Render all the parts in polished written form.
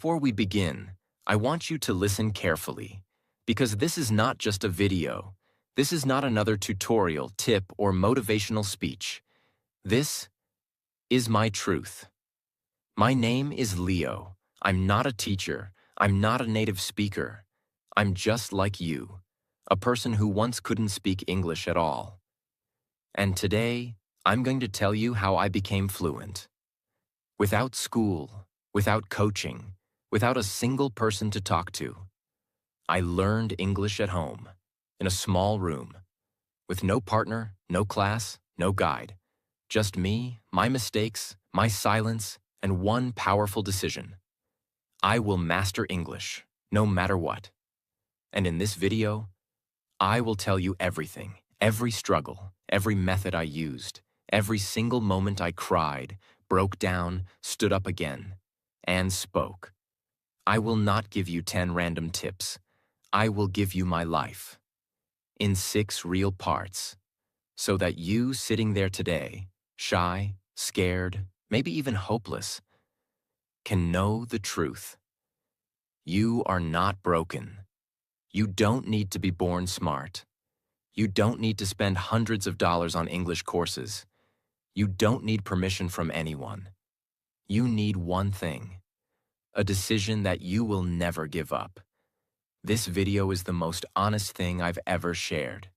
Before we begin, I want you to listen carefully, because this is not just a video. This is not another tutorial, tip, or motivational speech. This is my truth. My name is Leo. I'm not a teacher. I'm not a native speaker. I'm just like you, a person who once couldn't speak English at all. And today, I'm going to tell you how I became fluent. Without school, without coaching, without a single person to talk to, I learned English at home, in a small room, with no partner, no class, no guide. Just me, my mistakes, my silence, and one powerful decision. I will master English, no matter what. And in this video, I will tell you everything, every struggle, every method I used, every single moment I cried, broke down, stood up again, and spoke. I will not give you 10 random tips. I will give you my life, in 6 real parts, so that you sitting there today, shy, scared, maybe even hopeless, can know the truth. You are not broken. You don't need to be born smart. You don't need to spend hundreds of dollars on English courses. You don't need permission from anyone. You need one thing, a decision that you will never give up. This video is the most honest thing I've ever shared.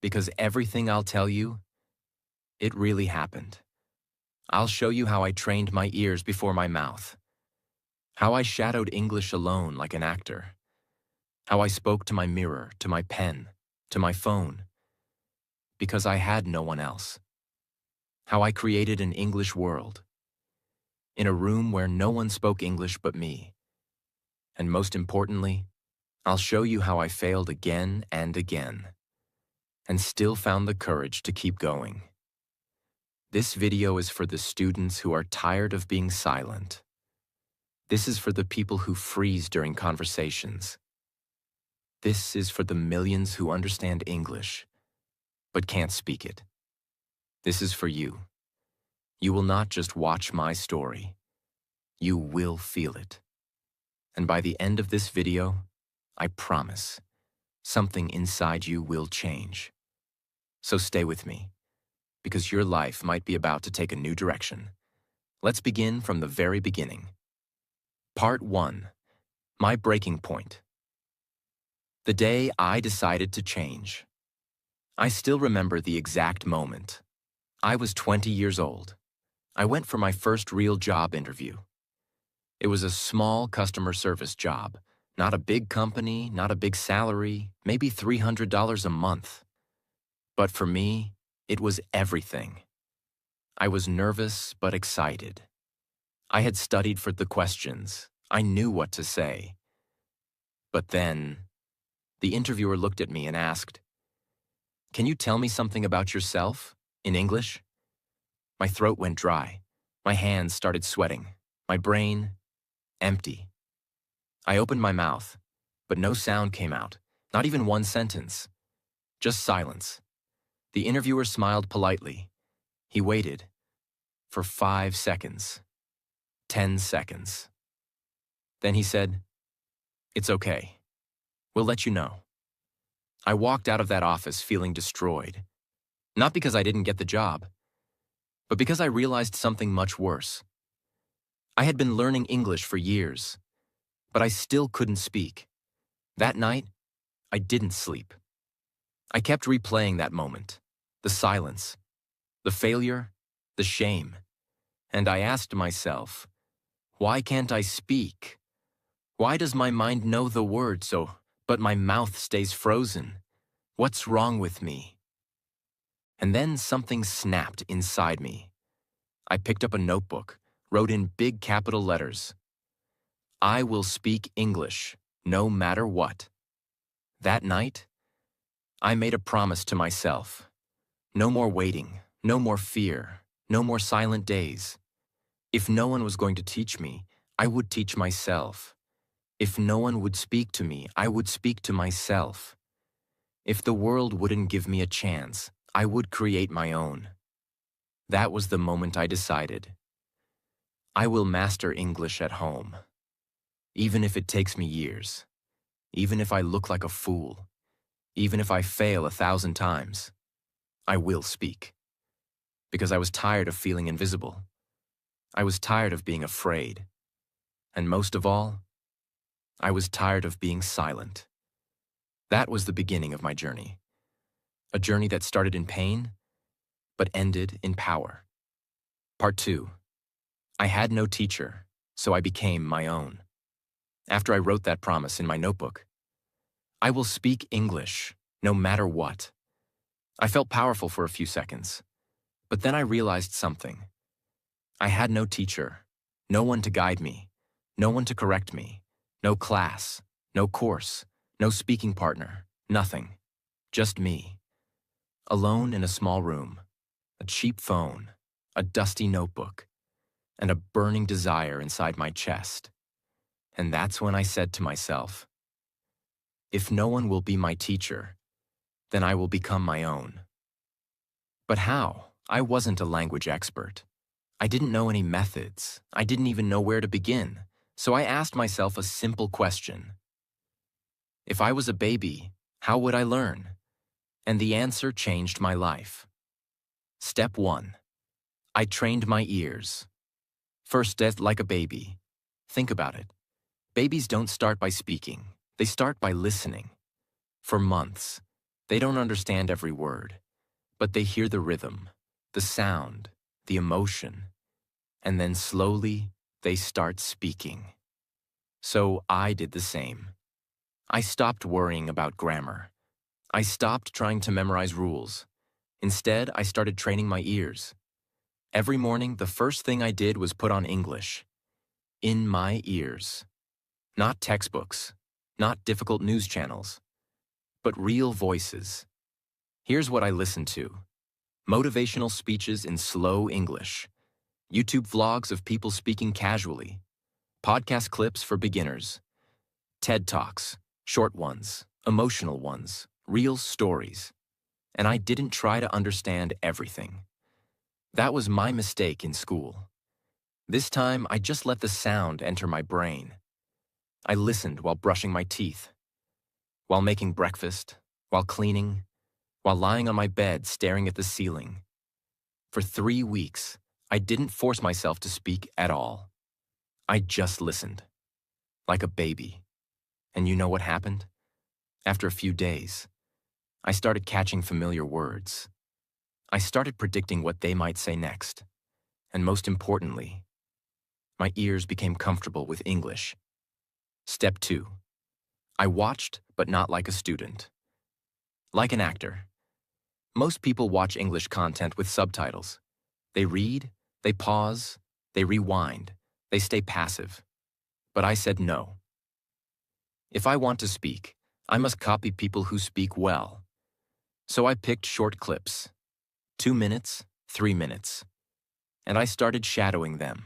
Because everything I'll tell you, it really happened. I'll show you how I trained my ears before my mouth. How I shadowed English alone like an actor. How I spoke to my mirror, to my pen, to my phone. Because I had no one else. How I created an English world. In a room where no one spoke English but me. And most importantly, I'll show you how I failed again and again, and still found the courage to keep going. This video is for the students who are tired of being silent. This is for the people who freeze during conversations. This is for the millions who understand English, but can't speak it. This is for you. You will not just watch my story. You will feel it. And by the end of this video, I promise, something inside you will change. So stay with me, because your life might be about to take a new direction. Let's begin from the very beginning. Part 1. My breaking point. The day I decided to change. I still remember the exact moment. I was 20 years old. I went for my first real job interview. It was a small customer service job. Not a big company, not a big salary, maybe $300 a month. But for me, it was everything. I was nervous but excited. I had studied for the questions. I knew what to say. But then, the interviewer looked at me and asked, "Can you tell me something about yourself, in English?" My throat went dry. My hands started sweating. My brain, empty. I opened my mouth, but no sound came out, not even one sentence. Just silence. The interviewer smiled politely. He waited for 5 seconds, 10 seconds. Then he said, "It's okay. We'll let you know." I walked out of that office feeling destroyed. Not because I didn't get the job, but because I realized something much worse. I had been learning English for years, but I still couldn't speak. That night, I didn't sleep. I kept replaying that moment, the silence, the failure, the shame, and I asked myself, why can't I speak? Why does my mind know the words, but my mouth stays frozen? What's wrong with me? And then something snapped inside me. I picked up a notebook, wrote in big capital letters, "I will speak English, no matter what." That night, I made a promise to myself. No more waiting, no more fear, no more silent days. If no one was going to teach me, I would teach myself. If no one would speak to me, I would speak to myself. If the world wouldn't give me a chance, I would create my own. That was the moment I decided. I will master English at home. Even if it takes me years, even if I look like a fool, even if I fail 1,000 times, I will speak. Because I was tired of feeling invisible. I was tired of being afraid. And most of all, I was tired of being silent. That was the beginning of my journey. A journey that started in pain, but ended in power. Part 2. I had no teacher, so I became my own. After I wrote that promise in my notebook, I will speak English, no matter what. I felt powerful for a few seconds, but then I realized something. I had no teacher, no one to guide me, no one to correct me, no class, no course, no speaking partner, nothing. Just me. Alone in a small room, a cheap phone, a dusty notebook, and a burning desire inside my chest. And that's when I said to myself, if no one will be my teacher, then I will become my own. But how? I wasn't a language expert. I didn't know any methods. I didn't even know where to begin. So I asked myself a simple question. If I was a baby, how would I learn? And the answer changed my life. Step 1. I trained my ears. First step, like a baby. Think about it. Babies don't start by speaking. They start by listening. For months, they don't understand every word, but they hear the rhythm, the sound, the emotion, and then slowly they start speaking. So I did the same. I stopped worrying about grammar. I stopped trying to memorize rules. Instead, I started training my ears. Every morning, the first thing I did was put on English. In my ears. Not textbooks, not difficult news channels, but real voices. Here's what I listened to. Motivational speeches in slow English. YouTube vlogs of people speaking casually. Podcast clips for beginners. TED Talks, short ones, emotional ones, real stories. And I didn't try to understand everything. That was my mistake in school. This time, I just let the sound enter my brain. I listened while brushing my teeth, while making breakfast, while cleaning, while lying on my bed staring at the ceiling. For 3 weeks, I didn't force myself to speak at all. I just listened, like a baby. And you know what happened? After a few days, I started catching familiar words. I started predicting what they might say next. And most importantly, my ears became comfortable with English. Step 2. I watched, but not like a student. Like an actor. Most people watch English content with subtitles. They read, they pause, they rewind, they stay passive. But I said no. If I want to speak, I must copy people who speak well. So I picked short clips, 2 minutes, 3 minutes, and I started shadowing them.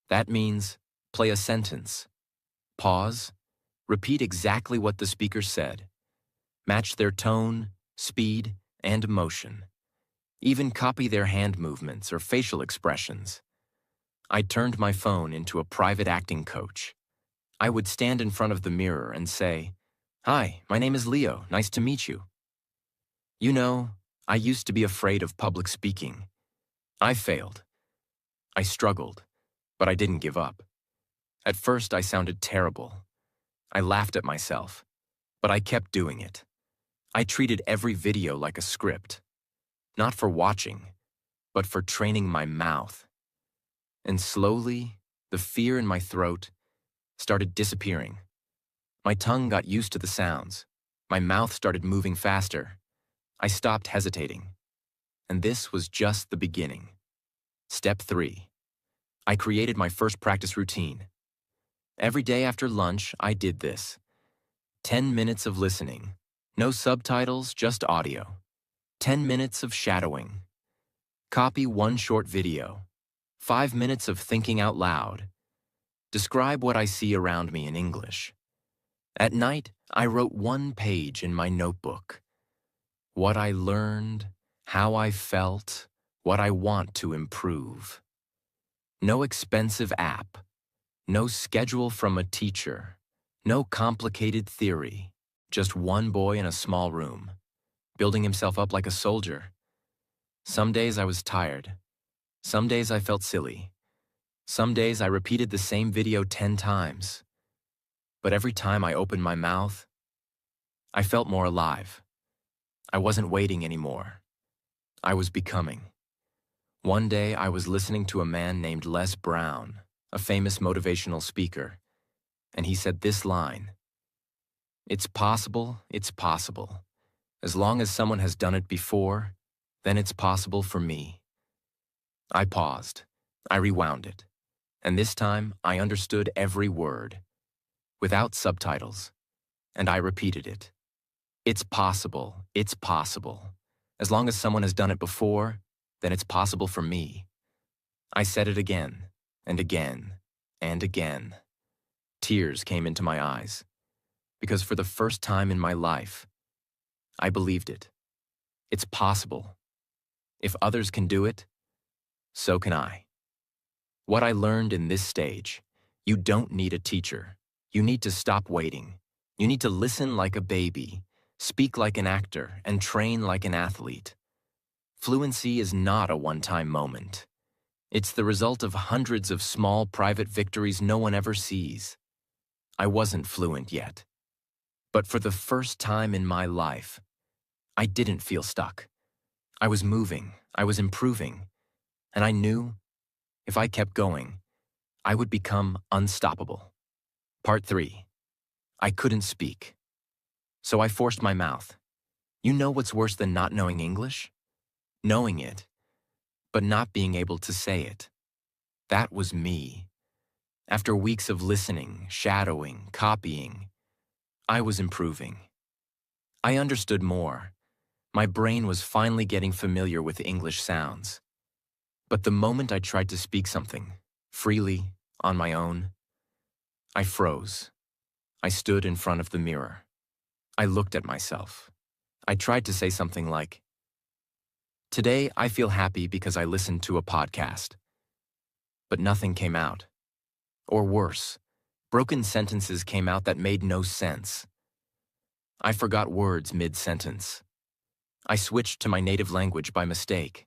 That means play a sentence, pause, repeat exactly what the speaker said, match their tone, speed, and emotion. Even copy their hand movements or facial expressions. I turned my phone into a private acting coach. I would stand in front of the mirror and say, "Hi, my name is Leo. Nice to meet you." You know, I used to be afraid of public speaking. I failed. I struggled, but I didn't give up. At first, I sounded terrible. I laughed at myself, but I kept doing it. I treated every video like a script, not for watching, but for training my mouth. And slowly, the fear in my throat started disappearing. My tongue got used to the sounds. My mouth started moving faster. I stopped hesitating. And this was just the beginning. Step 3. I created my first practice routine. Every day after lunch, I did this. 10 minutes of listening. No subtitles, just audio. 10 minutes of shadowing. Copy one short video. 5 minutes of thinking out loud. Describe what I see around me in English. At night, I wrote 1 page in my notebook. What I learned, how I felt, what I want to improve. No expensive app. No schedule from a teacher. No complicated theory. Just one boy in a small room, building himself up like a soldier. Some days I was tired. Some days I felt silly. Some days I repeated the same video 10 times. But every time I opened my mouth, I felt more alive. I wasn't waiting anymore. I was becoming. One day I was listening to a man named Les Brown, a famous motivational speaker, and he said this line: "It's possible, it's possible. As long as someone has done it before, then it's possible for me." I paused. I rewound it. And this time, I understood every word, without subtitles, and I repeated it. It's possible, it's possible. As long as someone has done it before, then it's possible for me. I said it again, and again, and again. Tears came into my eyes, because for the first time in my life, I believed it. It's possible. If others can do it, so can I. What I learned in this stage: you don't need a teacher. You need to stop waiting. You need to listen like a baby, speak like an actor, and train like an athlete. Fluency is not a one-time moment. It's the result of hundreds of small private victories no one ever sees. I wasn't fluent yet. But for the first time in my life, I didn't feel stuck. I was moving, I was improving, and I knew if I kept going, I would become unstoppable. Part 3. I couldn't speak. So I forced my mouth. You know what's worse than not knowing English? Knowing it, but not being able to say it. That was me. After weeks of listening, shadowing, copying, I was improving. I understood more. My brain was finally getting familiar with English sounds. But the moment I tried to speak something, freely, on my own, I froze. I stood in front of the mirror. I looked at myself. I tried to say something like, "Today I feel happy because I listened to a podcast." But nothing came out. Or worse, broken sentences came out that made no sense. I forgot words mid-sentence. I switched to my native language by mistake.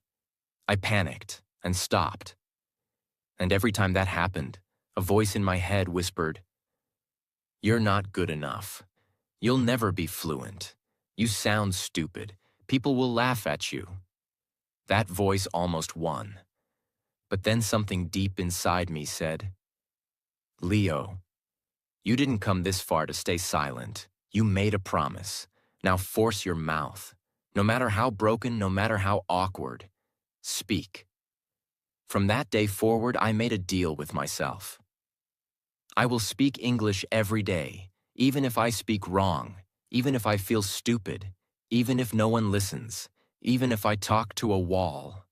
I panicked and stopped. And every time that happened, a voice in my head whispered, "You're not good enough. You'll never be fluent. You sound stupid. People will laugh at you." That voice almost won. But then something deep inside me said, "Leo, you didn't come this far to stay silent. You made a promise. Now force your mouth. No matter how broken, no matter how awkward, speak." From that day forward, I made a deal with myself. I will speak English every day, even if I speak wrong, even if I feel stupid, even if no one listens, even if I talk to a wall.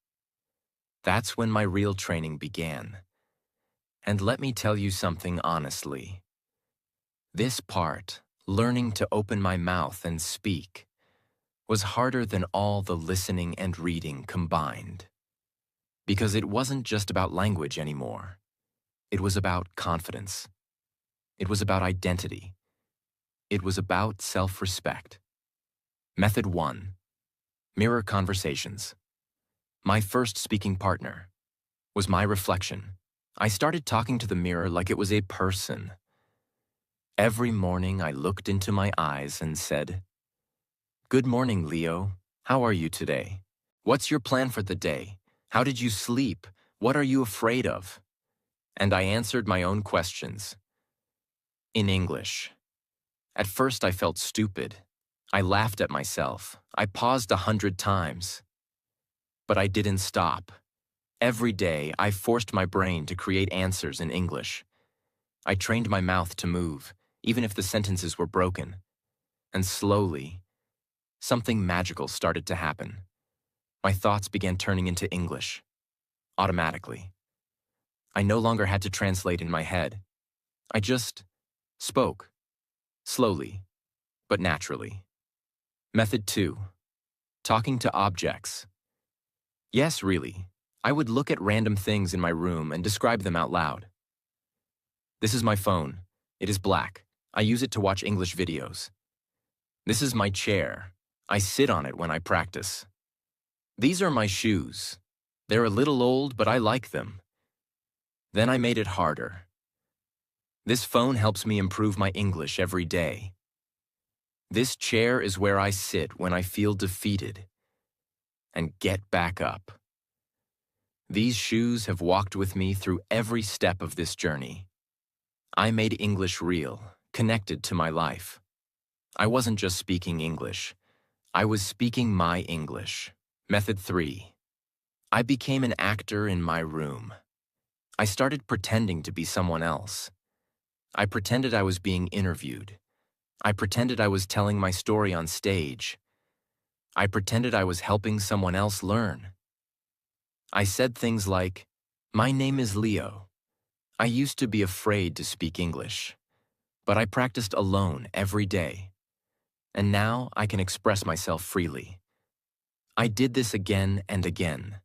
That's when my real training began. And let me tell you something honestly. This part, learning to open my mouth and speak, was harder than all the listening and reading combined. Because it wasn't just about language anymore. It was about confidence. It was about identity. It was about self-respect. Method 1. Mirror conversations. My first speaking partner was my reflection. I started talking to the mirror like it was a person. Every morning I looked into my eyes and said, "Good morning, Leo. How are you today? What's your plan for the day? How did you sleep? What are you afraid of?" And I answered my own questions. In English. At first I felt stupid. I laughed at myself. I paused 100 times. But I didn't stop. Every day I forced my brain to create answers in English. I trained my mouth to move, even if the sentences were broken. And slowly, something magical started to happen. My thoughts began turning into English, automatically. I no longer had to translate in my head. I just spoke, slowly, but naturally. Method 2. Talking to objects. Yes, really. I would look at random things in my room and describe them out loud. This is my phone. It is black. I use it to watch English videos. This is my chair. I sit on it when I practice. These are my shoes. They're a little old, but I like them. Then I made it harder. This phone helps me improve my English every day. This chair is where I sit when I feel defeated and get back up. These shoes have walked with me through every step of this journey. I made English real, connected to my life. I wasn't just speaking English. I was speaking my English. Method 3. I became an actor in my room. I started pretending to be someone else. I pretended I was being interviewed. I pretended I was telling my story on stage. I pretended I was helping someone else learn. I said things like, "My name is Leo. I used to be afraid to speak English, but I practiced alone every day. And now I can express myself freely." I did this again and again.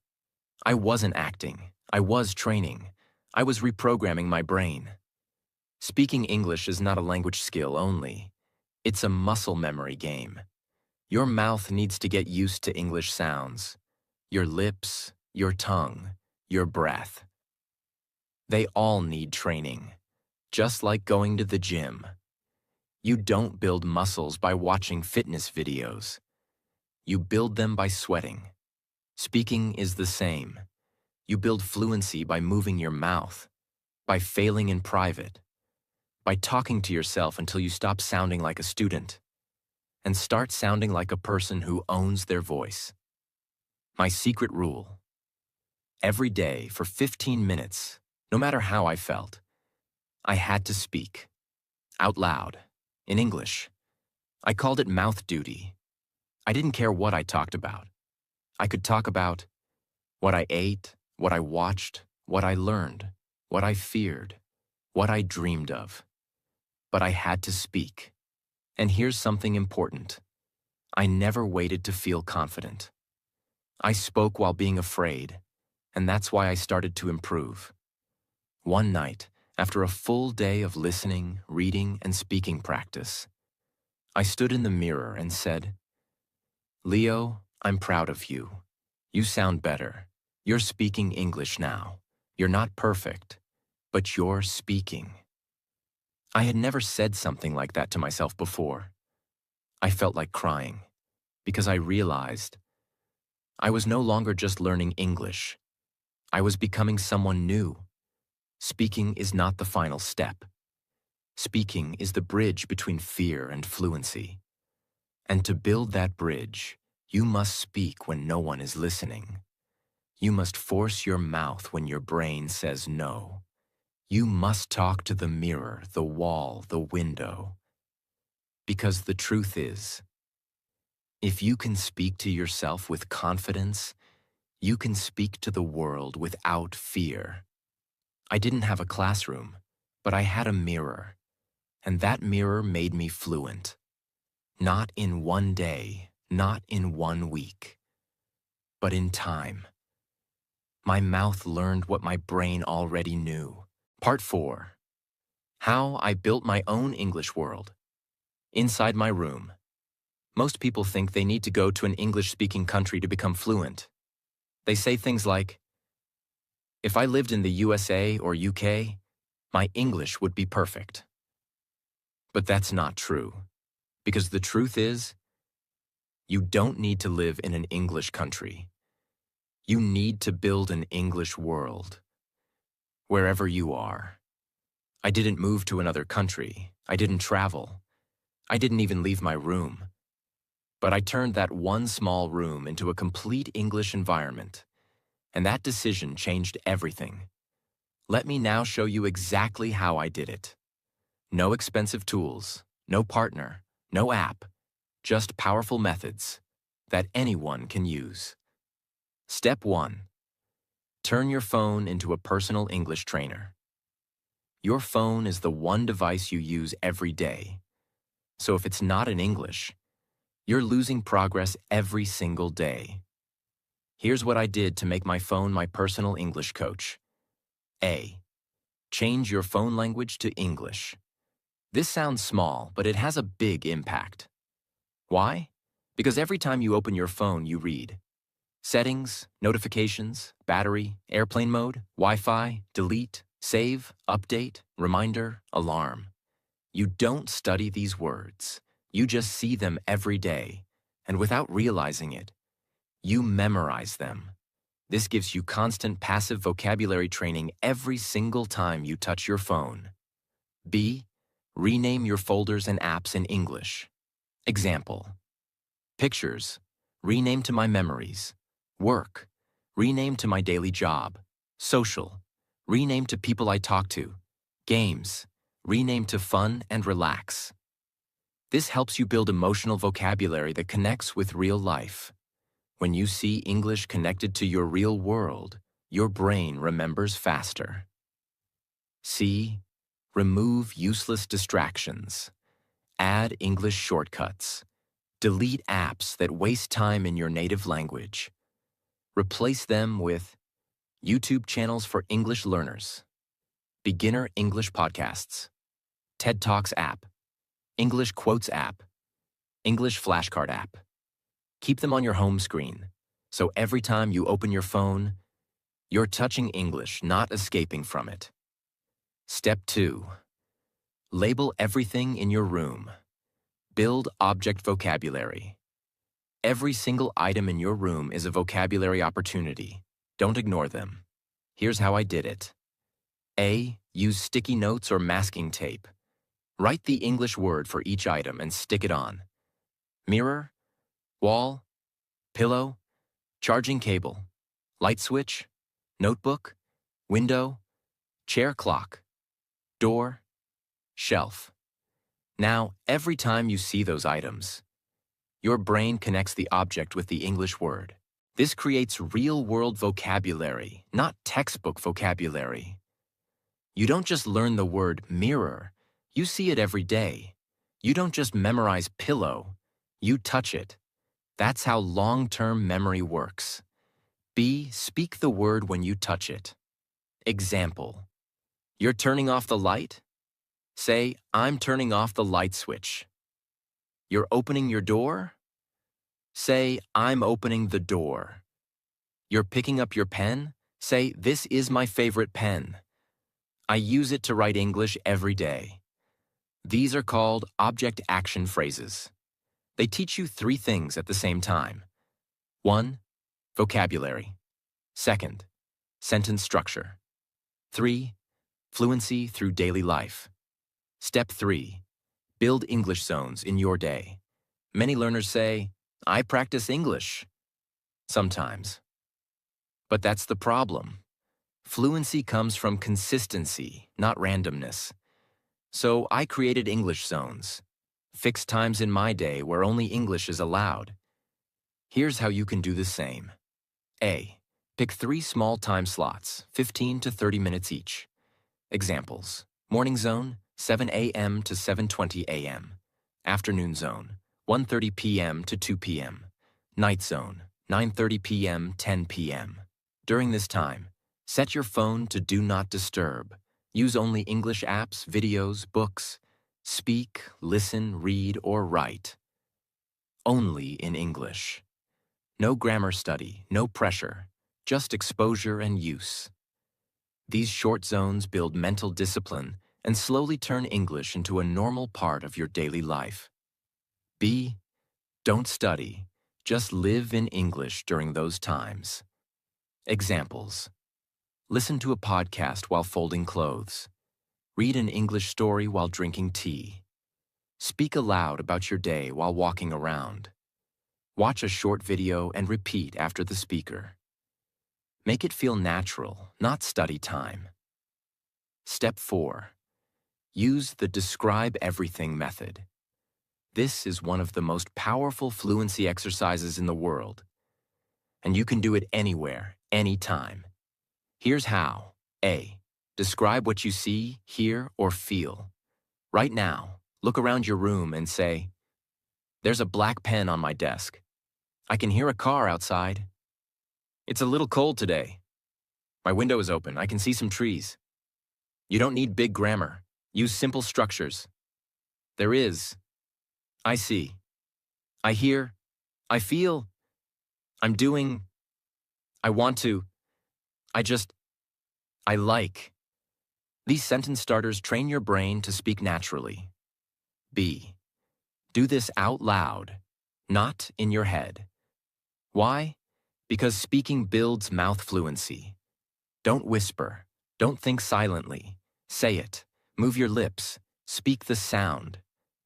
I wasn't acting. I was training. I was reprogramming my brain. Speaking English is not a language skill only. It's a muscle memory game. Your mouth needs to get used to English sounds. Your lips, your tongue, your breath. They all need training, just like going to the gym. You don't build muscles by watching fitness videos. You build them by sweating. Speaking is the same. You build fluency by moving your mouth, by failing in private, by talking to yourself until you stop sounding like a student and start sounding like a person who owns their voice. My secret rule: every day for 15 minutes, no matter how I felt, I had to speak, out loud, in English. I called it mouth duty. I didn't care what I talked about. I could talk about what I ate, what I watched, what I learned, what I feared, what I dreamed of. But I had to speak. And here's something important. I never waited to feel confident. I spoke while being afraid, and that's why I started to improve. One night, after a full day of listening, reading, and speaking practice, I stood in the mirror and said, "Leo, I'm proud of you. You sound better. You're speaking English now. You're not perfect, but you're speaking." I had never said something like that to myself before. I felt like crying, because I realized I was no longer just learning English. I was becoming someone new. Speaking is not the final step. Speaking is the bridge between fear and fluency. And to build that bridge, you must speak when no one is listening. You must force your mouth when your brain says no. You must talk to the mirror, the wall, the window. Because the truth is, if you can speak to yourself with confidence, you can speak to the world without fear. I didn't have a classroom, but I had a mirror, and that mirror made me fluent. Not in one day, not in 1 week, but in time. My mouth learned what my brain already knew. Part 4. How I built my own English world. Inside my room. Most people think they need to go to an English-speaking country to become fluent. They say things like, "If I lived in the USA or UK, my English would be perfect." But that's not true. Because the truth is, you don't need to live in an English country. You need to build an English world. Wherever you are. I didn't move to another country. I didn't travel. I didn't even leave my room. But I turned that one small room into a complete English environment. And that decision changed everything. Let me now show you exactly how I did it. No expensive tools, no partner, no app, just powerful methods that anyone can use. Step 1. Turn your phone into a personal English trainer. Your phone is the one device you use every day. So if it's not in English, you're losing progress every single day. Here's what I did to make my phone my personal English coach. A. Change your phone language to English. This sounds small, but it has a big impact. Why? Because every time you open your phone, you read settings, notifications, battery, airplane mode, Wi-Fi, delete, save, update, reminder, alarm. You don't study these words. You just see them every day, and without realizing it, you memorize them. This gives you constant passive vocabulary training every single time you touch your phone. B. Rename your folders and apps in English. Example: Pictures, rename to My Memories. Work, rename to My Daily Job. Social, rename to People I Talk to. Games, rename to Fun and Relax. This helps you build emotional vocabulary that connects with real life. When you see English connected to your real world, your brain remembers faster. C. Remove useless distractions. Add English shortcuts. Delete apps that waste time in your native language. Replace them with YouTube channels for English learners, beginner English podcasts, TED Talks app, English Quotes app, English flashcard app. Keep them on your home screen, so every time you open your phone, you're touching English, not escaping from it. Step 2. Label everything in your room. Build object vocabulary. Every single item in your room is a vocabulary opportunity. Don't ignore them. Here's how I did it. A. Use sticky notes or masking tape. Write the English word for each item and stick it on. Mirror, wall, pillow, charging cable, light switch, notebook, window, chair clock, door, shelf. Now, every time you see those items, your brain connects the object with the English word. This creates real-world vocabulary, not textbook vocabulary. You don't just learn the word mirror, you see it every day. You don't just memorize pillow, you touch it. That's how long-term memory works. B. Speak the word when you touch it. Example: You're turning off the light? Say, I'm turning off the light switch. You're opening your door? Say, I'm opening the door. You're picking up your pen? Say, this is my favorite pen. I use it to write English every day. These are called object action phrases. They teach you 3 things at the same time. 1. Vocabulary. 2. Sentence structure. 3. Fluency through daily life. Step 3. Build English zones in your day. Many learners say, I practice English. Sometimes. But that's the problem. Fluency comes from consistency, not randomness. So I created English zones, fixed times in my day where only English is allowed. Here's how you can do the same. A. Pick 3 small time slots, 15 to 30 minutes each. Examples: Morning zone, 7 a.m. to 7:20 a.m. Afternoon zone, 1:30 p.m. to 2 p.m. Night zone, 9:30 p.m. 10 p.m. During this time, set your phone to Do Not Disturb. Use only English apps, videos, books. Speak, listen, read, or write. Only in English. No grammar study, no pressure, just exposure and use. These short zones build mental discipline and slowly turn English into a normal part of your daily life. B. Don't study, just live in English during those times. Examples: Listen to a podcast while folding clothes. Read an English story while drinking tea. Speak aloud about your day while walking around. Watch a short video and repeat after the speaker. Make it feel natural, not study time. Step 4. Use the Describe Everything method. This is one of the most powerful fluency exercises in the world, and you can do it anywhere, anytime. Here's how. A. Describe what you see, hear, or feel. Right now, look around your room and say, there's a black pen on my desk. I can hear a car outside. It's a little cold today. My window is open. I can see some trees. You don't need big grammar. Use simple structures. There is. I see. I hear. I feel. I'm doing. I want to. I just. I like. These sentence starters train your brain to speak naturally. B. Do this out loud, not in your head. Why? Because speaking builds mouth fluency. Don't whisper. Don't think silently. Say it. Move your lips. Speak the sound.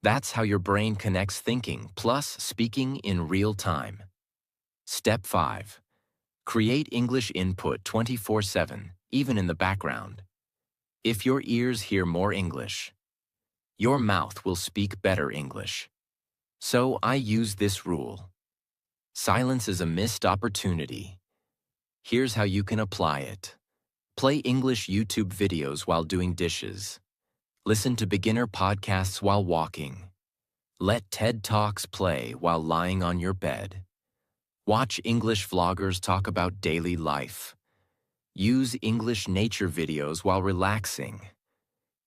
That's how your brain connects thinking plus speaking in real time. Step 5. Create English input 24/7, even in the background. If your ears hear more English, your mouth will speak better English. So I use this rule. Silence is a missed opportunity. Here's how you can apply it. Play English YouTube videos while doing dishes. Listen to beginner podcasts while walking. Let TED Talks play while lying on your bed. Watch English vloggers talk about daily life. Use English nature videos while relaxing.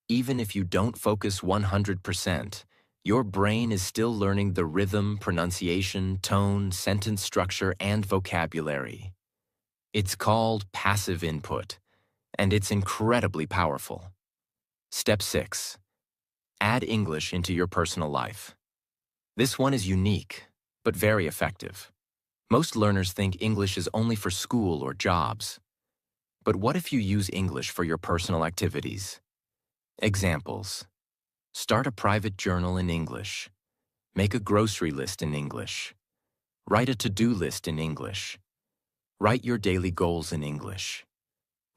Even if you don't focus 100%, your brain is still learning the rhythm, pronunciation, tone, sentence structure, and vocabulary. It's called passive input, and it's incredibly powerful. Step 6. Add English into your personal life. This one is unique, but very effective. Most learners think English is only for school or jobs. But what if you use English for your personal activities? Examples. Start a private journal in English. Make a grocery list in English. Write a to-do list in English. Write your daily goals in English.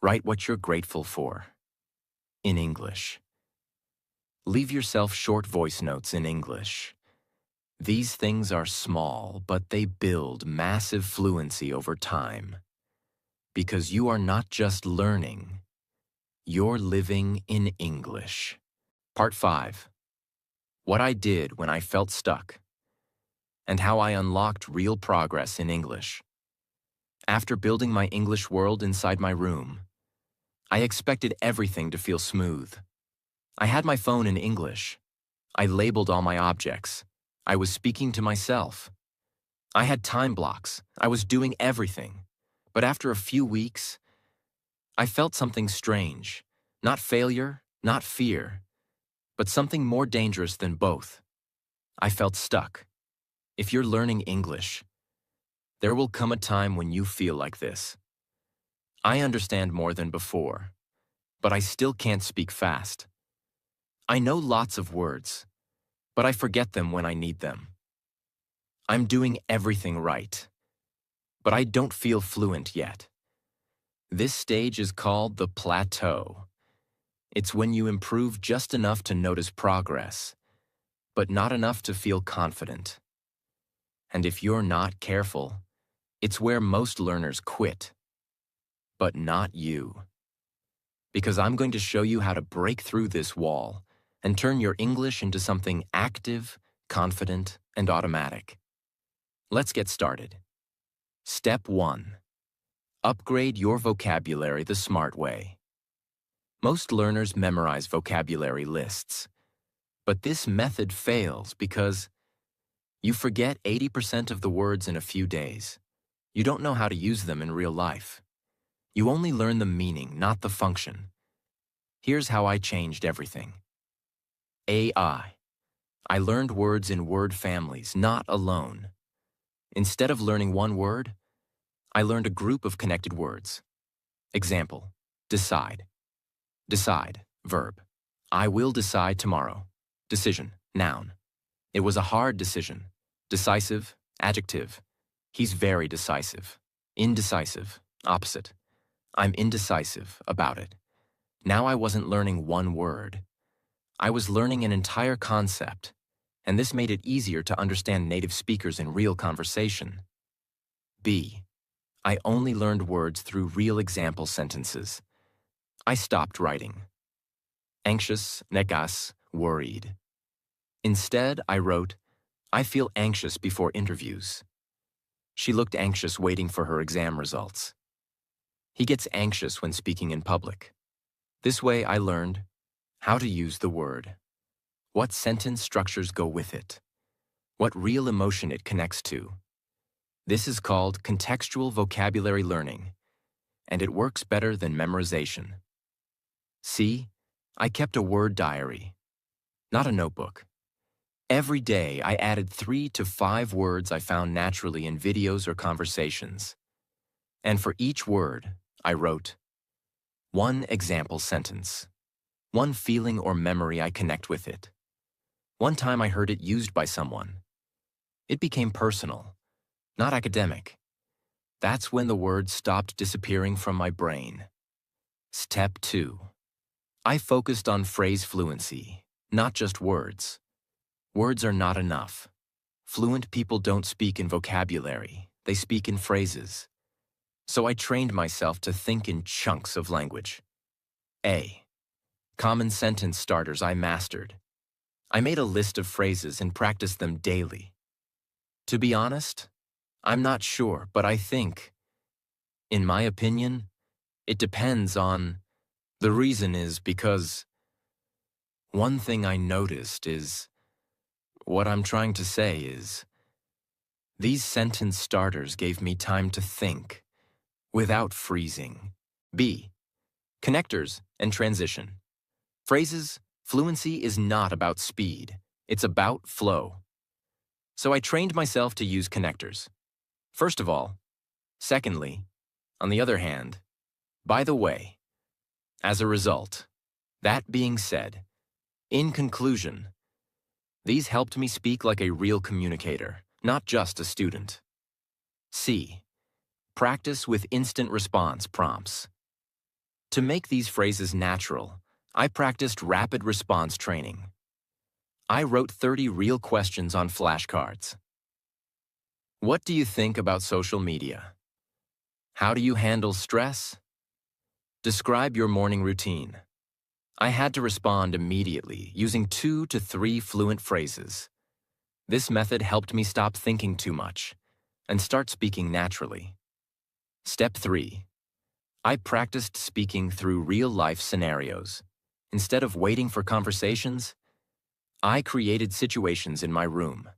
Write what you're grateful for in English. Leave yourself short voice notes in English. These things are small, but they build massive fluency over time. Because you are not just learning, you're living in English. Part 5. What I did when I felt stuck, and how I unlocked real progress in English. After building my English world inside my room, I expected everything to feel smooth. I had my phone in English. I labeled all my objects. I was speaking to myself. I had time blocks. I was doing everything. But after a few weeks, I felt something strange. Not failure, not fear, but something more dangerous than both. I felt stuck. If you're learning English, there will come a time when you feel like this. I understand more than before, but I still can't speak fast. I know lots of words, but I forget them when I need them. I'm doing everything right, but I don't feel fluent yet. This stage is called the plateau. It's when you improve just enough to notice progress, but not enough to feel confident. And if you're not careful, it's where most learners quit. But not you. Because I'm going to show you how to break through this wall and turn your English into something active, confident, and automatic. Let's get started. Step 1. Upgrade your vocabulary the smart way. Most learners memorize vocabulary lists, but this method fails because you forget 80% of the words in a few days. You don't know how to use them in real life. You only learn the meaning, not the function. Here's how I changed everything. AI. I learned words in word families, not alone. Instead of learning one word, I learned a group of connected words. Example, decide. Decide, verb. I will decide tomorrow. Decision, noun. It was a hard decision. Decisive, adjective. He's very decisive. Indecisive, opposite. I'm indecisive about it. Now I wasn't learning one word. I was learning an entire concept, and this made it easier to understand native speakers in real conversation. B. I only learned words through real example sentences. I stopped writing. Anxious, negas, worried. Instead, I wrote, I feel anxious before interviews. She looked anxious waiting for her exam results. He gets anxious when speaking in public. This way I learned how to use the word, what sentence structures go with it, what real emotion it connects to. This is called contextual vocabulary learning, and it works better than memorization. See, I kept a word diary, not a notebook. Every day, I added 3 to 5 words I found naturally in videos or conversations. And for each word, I wrote one example sentence, one feeling or memory I connect with it, one time I heard it used by someone. It became personal, not academic. That's when the words stopped disappearing from my brain. Step 2. I focused on phrase fluency, not just words. Words are not enough. Fluent people don't speak in vocabulary, they speak in phrases. So I trained myself to think in chunks of language. A. Common sentence starters I mastered. I made a list of phrases and practiced them daily. To be honest, I'm not sure, but I think, in my opinion, it depends on. The reason is because one thing I noticed is, what I'm trying to say is, these sentence starters gave me time to think, without freezing. B. Connectors and transition. Phrases, fluency is not about speed, it's about flow. So I trained myself to use connectors. First of all. Secondly, on the other hand, by the way. As a result, that being said, in conclusion, these helped me speak like a real communicator, not just a student. C. Practice with instant response prompts. To make these phrases natural, I practiced rapid response training. I wrote 30 real questions on flashcards. What do you think about social media? How do you handle stress? Describe your morning routine. I had to respond immediately using 2 to 3 fluent phrases. This method helped me stop thinking too much and start speaking naturally. Step 3. I practiced speaking through real-life scenarios. Instead of waiting for conversations, I created situations in my room.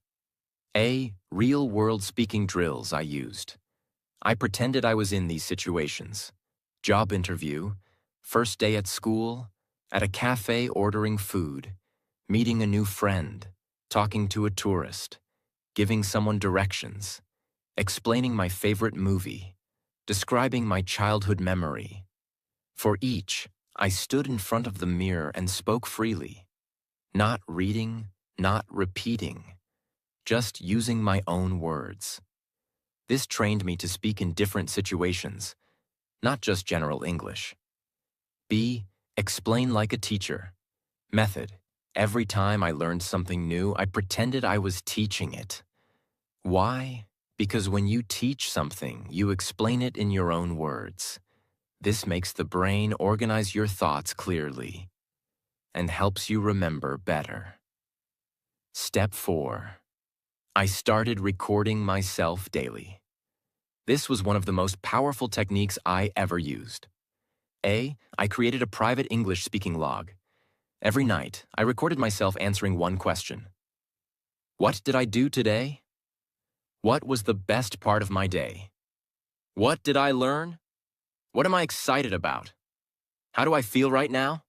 A. Real-world speaking drills I used. I pretended I was in these situations. Job interview, first day at school, at a cafe ordering food, meeting a new friend, talking to a tourist, giving someone directions, explaining my favorite movie, describing my childhood memory. For each, I stood in front of the mirror and spoke freely, not reading, not repeating, just using my own words. This trained me to speak in different situations, not just general English. B. Explain like a teacher. Method. Every time I learned something new, I pretended I was teaching it. Why? Because when you teach something, you explain it in your own words. This makes the brain organize your thoughts clearly and helps you remember better. Step 4. I started recording myself daily. This was one of the most powerful techniques I ever used. A. I created a private English speaking log. Every night, I recorded myself answering one question. What did I do today? What was the best part of my day? What did I learn? What am I excited about? How do I feel right now?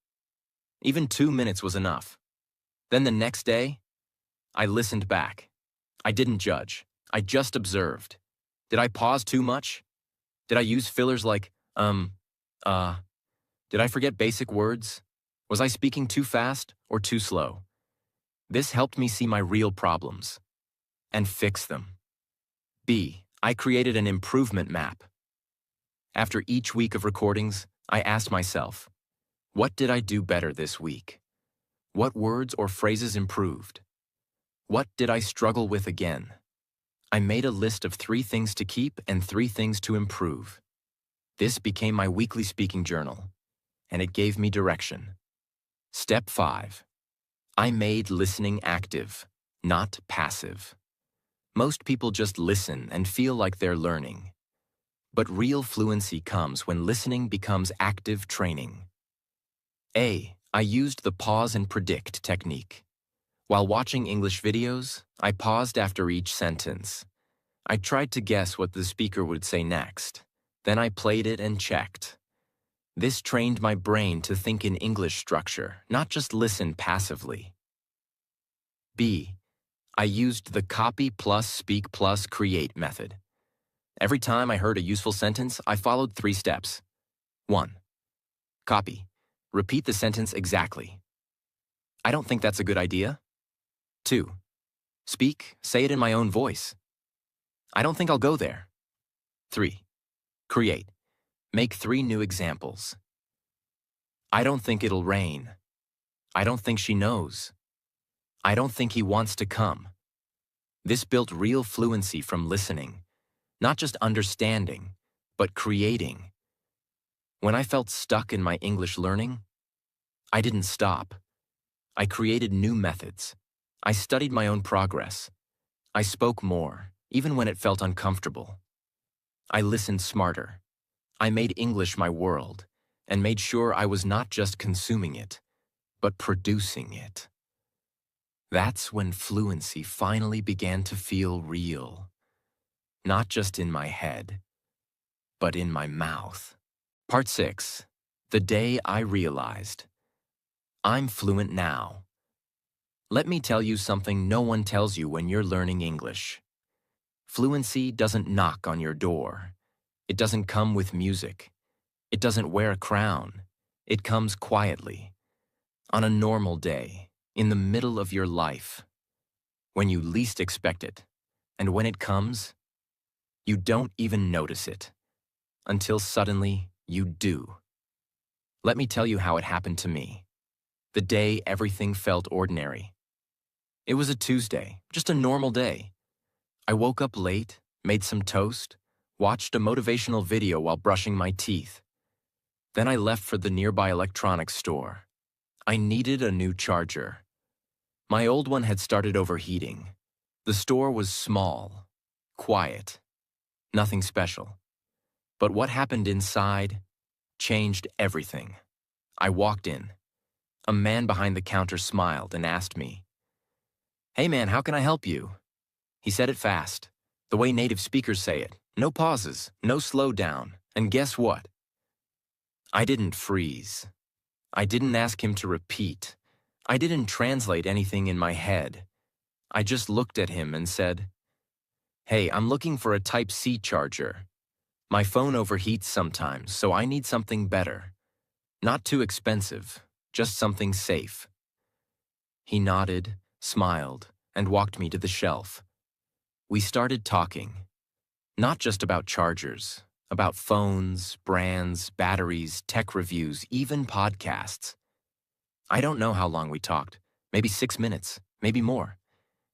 Even 2 minutes was enough. Then the next day, I listened back. I didn't judge. I just observed. Did I pause too much? Did I use fillers like, Did I forget basic words? Was I speaking too fast or too slow? This helped me see my real problems and fix them. B. I created an improvement map. After each week of recordings, I asked myself, what did I do better this week? What words or phrases improved? What did I struggle with again? I made a list of 3 things to keep and 3 things to improve. This became my weekly speaking journal, and it gave me direction. Step 5. I made listening active, not passive. Most people just listen and feel like they're learning. But real fluency comes when listening becomes active training. A. I used the pause and predict technique. While watching English videos, I paused after each sentence. I tried to guess what the speaker would say next. Then I played it and checked. This trained my brain to think in English structure, not just listen passively. B. I used the copy plus speak plus create method. Every time I heard a useful sentence, I followed 3 steps. 1. Copy. Repeat the sentence exactly. I don't think that's a good idea. 2. Speak, say it in my own voice. I don't think I'll go there. 3. Create. Make 3 new examples. I don't think it'll rain. I don't think she knows. I don't think he wants to come. This built real fluency from listening, not just understanding, but creating. When I felt stuck in my English learning, I didn't stop. I created new methods. I studied my own progress. I spoke more, even when it felt uncomfortable. I listened smarter. I made English my world and made sure I was not just consuming it, but producing it. That's when fluency finally began to feel real, not just in my head, but in my mouth. Part 6. The day I realized. I'm fluent now. Let me tell you something no one tells you when you're learning English. Fluency doesn't knock on your door. It doesn't come with music. It doesn't wear a crown. It comes quietly, on a normal day, in the middle of your life, when you least expect it. And when it comes, you don't even notice it, until suddenly you do. Let me tell you how it happened to me. The day everything felt ordinary. It was a Tuesday, just a normal day. I woke up late, made some toast, watched a motivational video while brushing my teeth. Then I left for the nearby electronics store. I needed a new charger. My old one had started overheating. The store was small, quiet, nothing special. But what happened inside changed everything. I walked in. A man behind the counter smiled and asked me, "Hey man, how can I help you?" He said it fast, the way native speakers say it. No pauses, no slowdown. And guess what? I didn't freeze. I didn't ask him to repeat. I didn't translate anything in my head. I just looked at him and said, "Hey, I'm looking for a Type-C charger. My phone overheats sometimes, so I need something better. Not too expensive, just something safe." He nodded, smiled, and walked me to the shelf. We started talking, not just about chargers, about phones, brands, batteries, tech reviews, even podcasts. I don't know how long we talked, maybe 6 minutes, maybe more.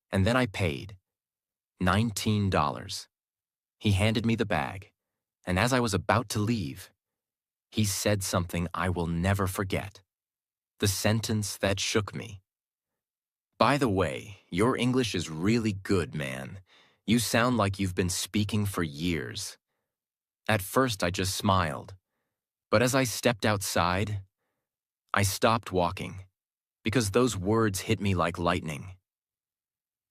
And then I paid $19. He handed me the bag, and as I was about to leave, he said something I will never forget. The sentence that shook me. "By the way, your English is really good, man. You sound like you've been speaking for years." At first, I just smiled. But as I stepped outside, I stopped walking, because those words hit me like lightning.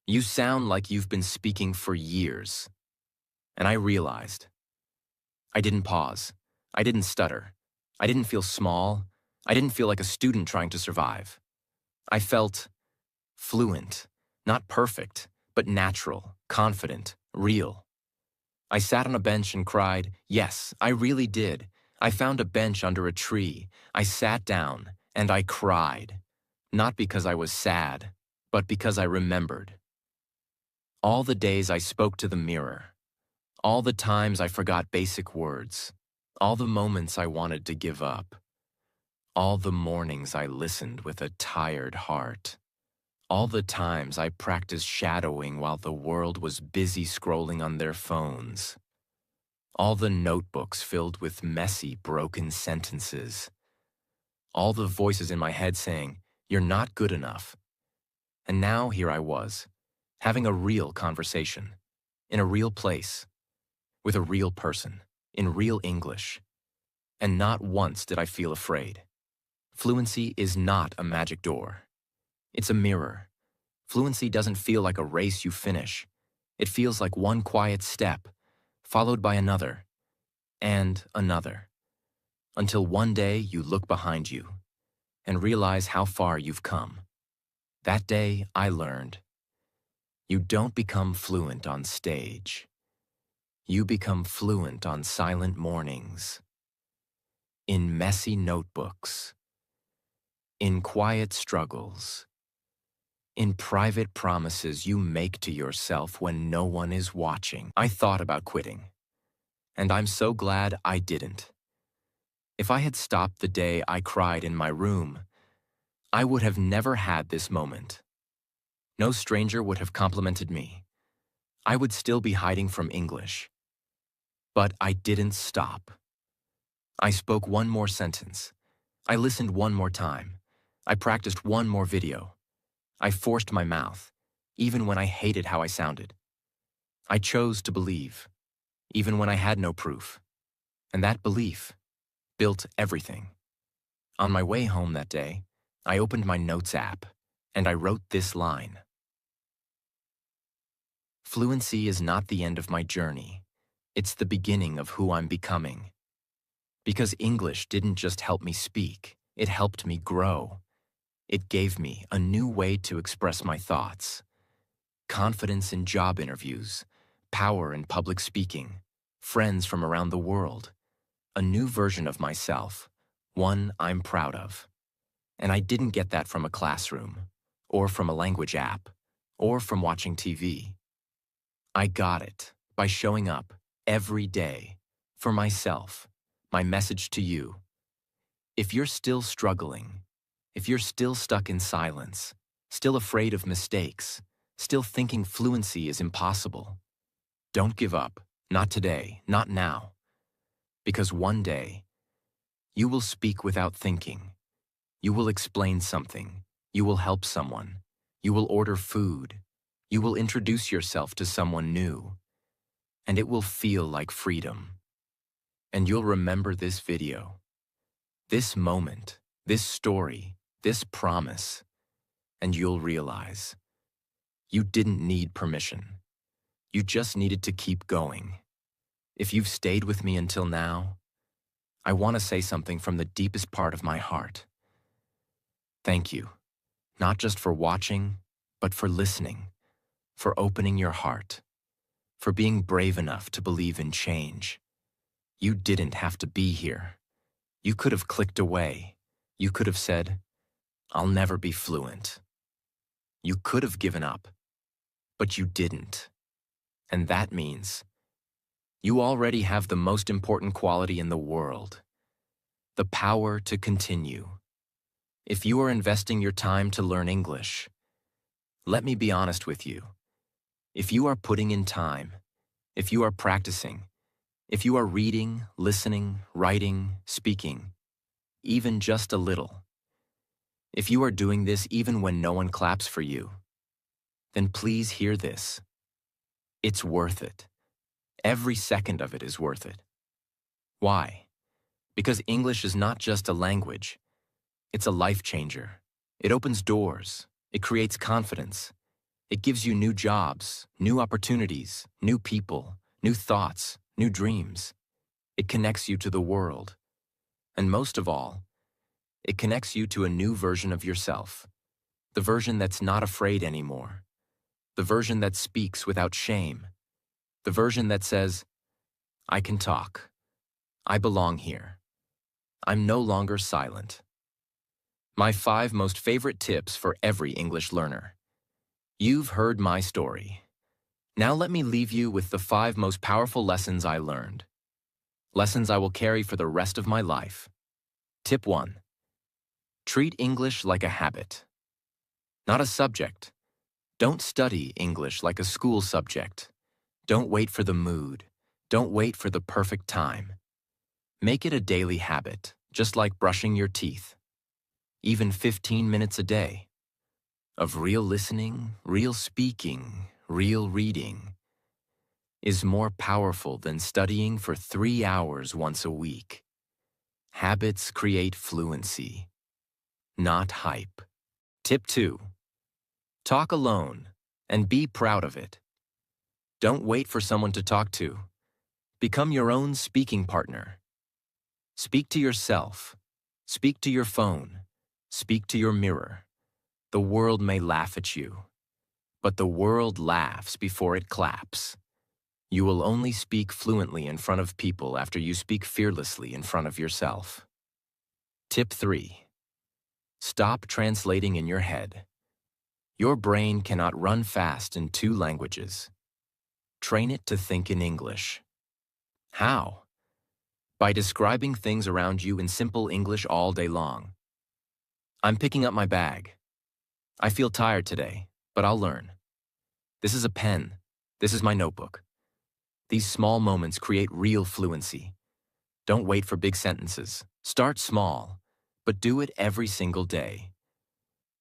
You sound like you've been speaking for years. And I realized. I didn't pause. I didn't stutter. I didn't feel small. I didn't feel like a student trying to survive. I felt fluent, not perfect, but natural, confident, real. I sat on a bench and cried. Yes, I really did. I found a bench under a tree. I sat down, and I cried. Not because I was sad, but because I remembered. All the days I spoke to the mirror. All the times I forgot basic words. All the moments I wanted to give up. All the mornings I listened with a tired heart. All the times I practiced shadowing while the world was busy scrolling on their phones. All the notebooks filled with messy, broken sentences. All the voices in my head saying, "You're not good enough." And now here I was, having a real conversation, in a real place, with a real person, in real English. And not once did I feel afraid. Fluency is not a magic door. It's a mirror. Fluency doesn't feel like a race you finish. It feels like one quiet step, followed by another, and another, until one day you look behind you and realize how far you've come. That day, I learned, you don't become fluent on stage. You become fluent on silent mornings, in messy notebooks, in quiet struggles, in private promises you make to yourself when no one is watching. I thought about quitting, and I'm so glad I didn't. If I had stopped the day I cried in my room, I would have never had this moment. No stranger would have complimented me. I would still be hiding from English. But I didn't stop. I spoke one more sentence. I listened one more time. I practiced one more video. I forced my mouth, even when I hated how I sounded. I chose to believe, even when I had no proof. And that belief built everything. On my way home that day, I opened my notes app, and I wrote this line. Fluency is not the end of my journey. It's the beginning of who I'm becoming. Because English didn't just help me speak, it helped me grow. It gave me a new way to express my thoughts. Confidence in job interviews, power in public speaking, friends from around the world. A new version of myself, one I'm proud of. And I didn't get that from a classroom, or from a language app, or from watching TV. I got it by showing up every day for myself, my message to you. If you're still struggling, if you're still stuck in silence, still afraid of mistakes, still thinking fluency is impossible, don't give up, not today, not now. Because one day, you will speak without thinking. You will explain something. You will help someone. You will order food. You will introduce yourself to someone new. And it will feel like freedom. And you'll remember this video, this moment, this story, this promise, and you'll realize you didn't need permission. You just needed to keep going. If you've stayed with me until now, I want to say something from the deepest part of my heart. Thank you, not just for watching, but for listening, for opening your heart, for being brave enough to believe in change. You didn't have to be here. You could have clicked away. You could have said, I'll never be fluent. You could have given up, but you didn't. And that means you already have the most important quality in the world, the power to continue. If you are investing your time to learn English, let me be honest with you. If you are putting in time, if you are practicing, if you are reading, listening, writing, speaking, even just a little, if you are doing this even when no one claps for you, then please hear this. It's worth it. Every second of it is worth it. Why? Because English is not just a language. It's a life changer. It opens doors. It creates confidence. It gives you new jobs, new opportunities, new people, new thoughts, new dreams. It connects you to the world. And most of all, it connects you to a new version of yourself. The version that's not afraid anymore. The version that speaks without shame. The version that says, I can talk. I belong here. I'm no longer silent. My 5 most favorite tips for every English learner. You've heard my story. Now let me leave you with the 5 most powerful lessons I learned. Lessons I will carry for the rest of my life. Tip 1. Treat English like a habit, not a subject. Don't study English like a school subject. Don't wait for the mood. Don't wait for the perfect time. Make it a daily habit, just like brushing your teeth. Even 15 minutes a day. Of real listening, real speaking, real reading is more powerful than studying for 3 hours once a week. Habits create fluency. not hype. Tip 2. Talk alone and be proud of it. Don't wait for someone to talk to. Become your own speaking partner. Speak to yourself. Speak to your phone. Speak to your mirror. The world may laugh at you, but the world laughs before it claps. You will only speak fluently in front of people after you speak fearlessly in front of yourself. Tip 3. Stop translating in your head. Your brain cannot run fast in 2 languages. Train it to think in English. How? By describing things around you in simple English all day long. I'm picking up my bag. I feel tired today, but I'll learn. This is a pen. This is my notebook. These small moments create real fluency. Don't wait for big sentences. Start small, but do it every single day.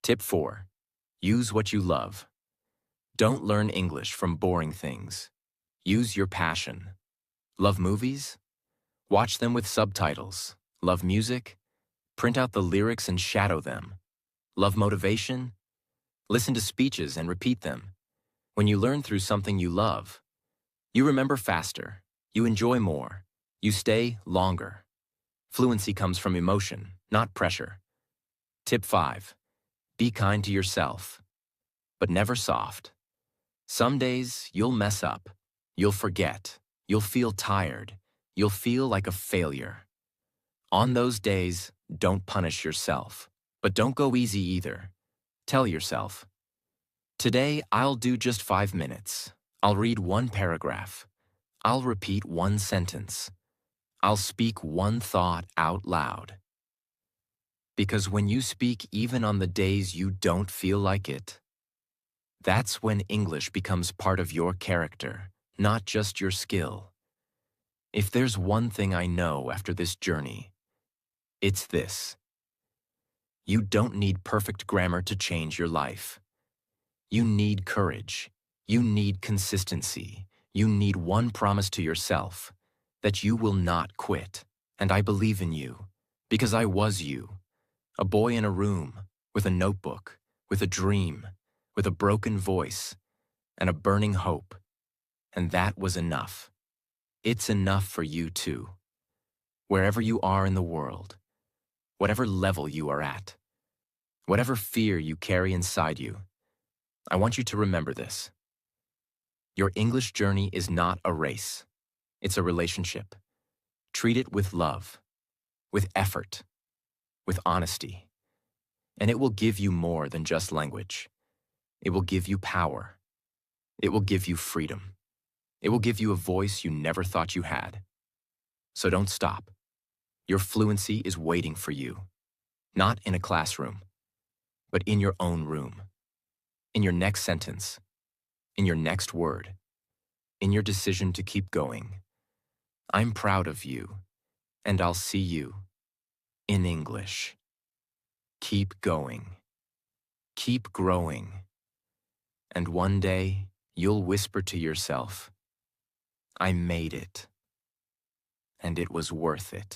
Tip 4. Use what you love. Don't learn English from boring things. Use your passion. Love movies? Watch them with subtitles. Love music? Print out the lyrics and shadow them. Love motivation? Listen to speeches and repeat them. When you learn through something you love, you remember faster, you enjoy more, you stay longer. Fluency comes from emotion, not pressure. Tip 5. Be kind to yourself, but never soft. Some days you'll mess up, you'll forget, you'll feel tired, you'll feel like a failure. On those days, don't punish yourself, but don't go easy either. Tell yourself, today I'll do just 5 minutes. I'll read 1 paragraph. I'll repeat 1 sentence. I'll speak 1 thought out loud. Because when you speak even on the days you don't feel like it, that's when English becomes part of your character, not just your skill. If there's one thing I know after this journey, it's this. You don't need perfect grammar to change your life. You need courage. You need consistency. You need one promise to yourself, that you will not quit. And I believe in you, because I was you. A boy in a room, with a notebook, with a dream, with a broken voice, and a burning hope. And that was enough. It's enough for you too. Wherever you are in the world, whatever level you are at, whatever fear you carry inside you, I want you to remember this. Your English journey is not a race. It's a relationship. Treat it with love, with effort, with honesty. And it will give you more than just language. It will give you power. It will give you freedom. It will give you a voice you never thought you had. So don't stop. Your fluency is waiting for you. Not in a classroom, but in your own room. In your next sentence. In your next word. In your decision to keep going. I'm proud of you, and I'll see you in English. Keep going. Keep growing. And one day, you'll whisper to yourself, I made it, and it was worth it.